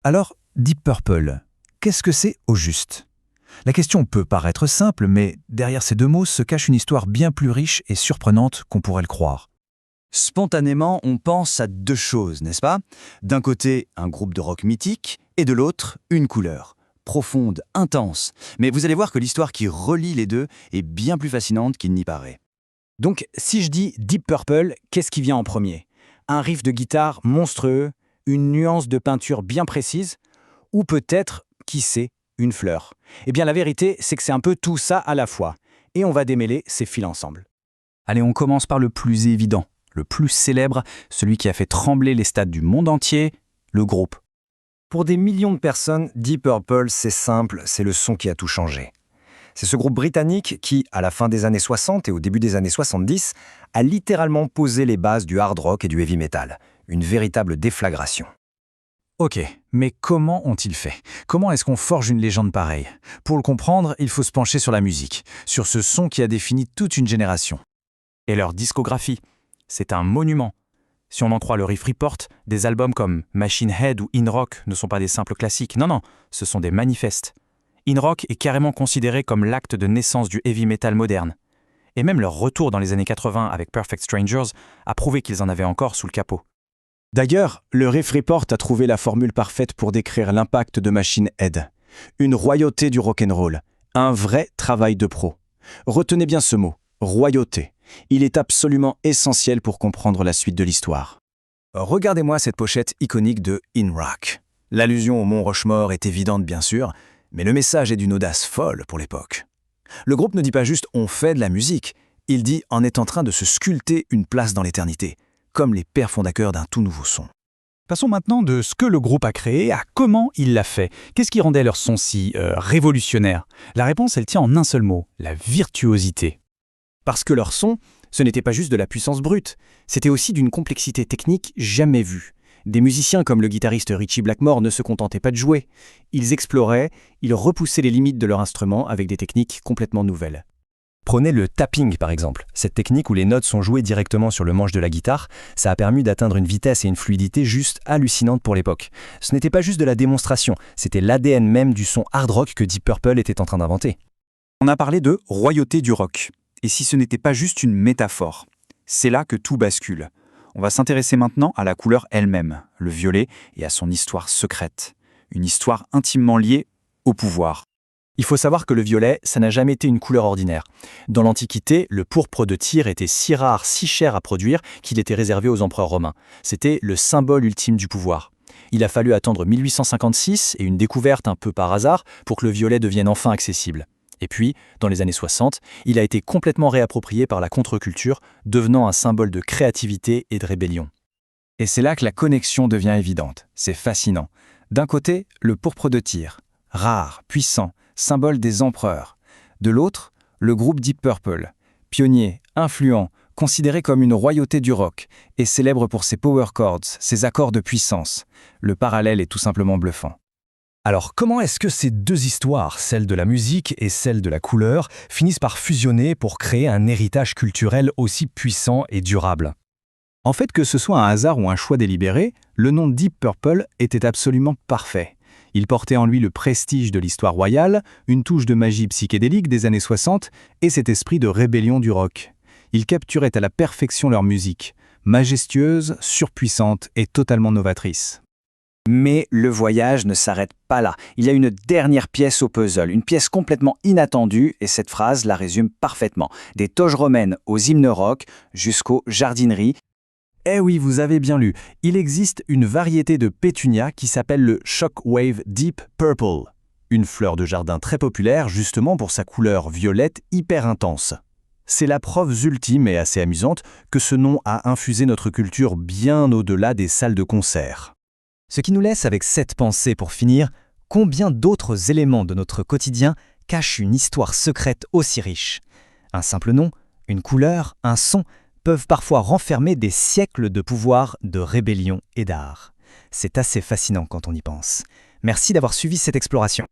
Alors, Deep Purple, qu'est-ce que c'est au juste? La question peut paraître simple, mais derrière ces deux mots se cache une histoire bien plus riche et surprenante qu'on pourrait le croire. Spontanément, on pense à deux choses, n'est-ce pas? D'un côté, un groupe de rock mythique, et de l'autre, une couleur. Profonde, intense. Mais vous allez voir que l'histoire qui relie les deux est bien plus fascinante qu'il n'y paraît. Donc, si je dis Deep Purple, qu'est-ce qui vient en premier? Un riff de guitare monstrueux, une nuance de peinture bien précise, ou peut-être, qui sait, une fleur? Eh bien, la vérité, c'est que c'est un peu tout ça à la fois. Et on va démêler ces fils ensemble. Allez, on commence par le plus évident, le plus célèbre, celui qui a fait trembler les stades du monde entier, le groupe. Pour des millions de personnes, Deep Purple, c'est simple, c'est le son qui a tout changé. C'est ce groupe britannique qui, à la fin des années 60 et au début des années 70, a littéralement posé les bases du hard rock et du heavy metal. Une véritable déflagration. Ok, mais comment ont-ils fait? Comment est-ce qu'on forge une légende pareille? Pour le comprendre, il faut se pencher sur la musique, sur ce son qui a défini toute une génération. Et leur discographie, c'est un monument. Si on en croit le Riff Report, des albums comme Machine Head ou In Rock ne sont pas des simples classiques. Non, ce sont des manifestes. In Rock est carrément considéré comme l'acte de naissance du heavy metal moderne. Et même leur retour dans les années 80 avec Perfect Strangers a prouvé qu'ils en avaient encore sous le capot. D'ailleurs, le Riff Report a trouvé la formule parfaite pour décrire l'impact de Machine Head. Une royauté du rock'n'roll, un vrai travail de pro. Retenez bien ce mot, royauté. Il est absolument essentiel pour comprendre la suite de l'histoire. Regardez-moi cette pochette iconique de In Rock. L'allusion au mont Rushmore est évidente bien sûr, mais le message est d'une audace folle pour l'époque. Le groupe ne dit pas juste « on fait de la musique », il dit « on est en train de se sculpter une place dans l'éternité », comme les pères fondateurs d'un tout nouveau son. Passons maintenant de ce que le groupe a créé à comment il l'a fait. Qu'est-ce qui rendait leur son si révolutionnaire? La réponse, elle tient en un seul mot, la virtuosité. Parce que leur son, ce n'était pas juste de la puissance brute, c'était aussi d'une complexité technique jamais vue. Des musiciens comme le guitariste Ritchie Blackmore ne se contentaient pas de jouer. Ils exploraient, ils repoussaient les limites de leur instrument avec des techniques complètement nouvelles. Prenez le tapping par exemple. Cette technique où les notes sont jouées directement sur le manche de la guitare, ça a permis d'atteindre une vitesse et une fluidité juste hallucinantes pour l'époque. Ce n'était pas juste de la démonstration, c'était l'ADN même du son hard rock que Deep Purple était en train d'inventer. On a parlé de royauté du rock. Et si ce n'était pas juste une métaphore? C'est là que tout bascule. On va s'intéresser maintenant à la couleur elle-même, le violet, et à son histoire secrète. Une histoire intimement liée au pouvoir. Il faut savoir que le violet, ça n'a jamais été une couleur ordinaire. Dans l'Antiquité, le pourpre de Tyr était si rare, si cher à produire qu'il était réservé aux empereurs romains. C'était le symbole ultime du pouvoir. Il a fallu attendre 1856 et une découverte un peu par hasard pour que le violet devienne enfin accessible. Et puis, dans les années 60, il a été complètement réapproprié par la contre-culture, devenant un symbole de créativité et de rébellion. Et c'est là que la connexion devient évidente. C'est fascinant. D'un côté, le pourpre de Tyr, rare, puissant, symbole des empereurs. De l'autre, le groupe Deep Purple, pionnier, influent, considéré comme une royauté du rock, et célèbre pour ses power chords, ses accords de puissance. Le parallèle est tout simplement bluffant. Alors comment est-ce que ces deux histoires, celle de la musique et celle de la couleur, finissent par fusionner pour créer un héritage culturel aussi puissant et durable? En fait, que ce soit un hasard ou un choix délibéré, le nom Deep Purple était absolument parfait. Il portait en lui le prestige de l'histoire royale, une touche de magie psychédélique des années 60 et cet esprit de rébellion du rock. Il capturait à la perfection leur musique, majestueuse, surpuissante et totalement novatrice. Mais le voyage ne s'arrête pas là. Il y a une dernière pièce au puzzle, une pièce complètement inattendue, et cette phrase la résume parfaitement. Des toges romaines aux hymnes rock jusqu'aux jardineries. Eh oui, vous avez bien lu, il existe une variété de pétunia qui s'appelle le Shockwave Deep Purple. Une fleur de jardin très populaire justement pour sa couleur violette hyper intense. C'est la preuve ultime et assez amusante que ce nom a infusé notre culture bien au-delà des salles de concert. Ce qui nous laisse avec cette pensée pour finir, combien d'autres éléments de notre quotidien cachent une histoire secrète aussi riche? Un simple nom, une couleur, un son peuvent parfois renfermer des siècles de pouvoir, de rébellion et d'art. C'est assez fascinant quand on y pense. Merci d'avoir suivi cette exploration.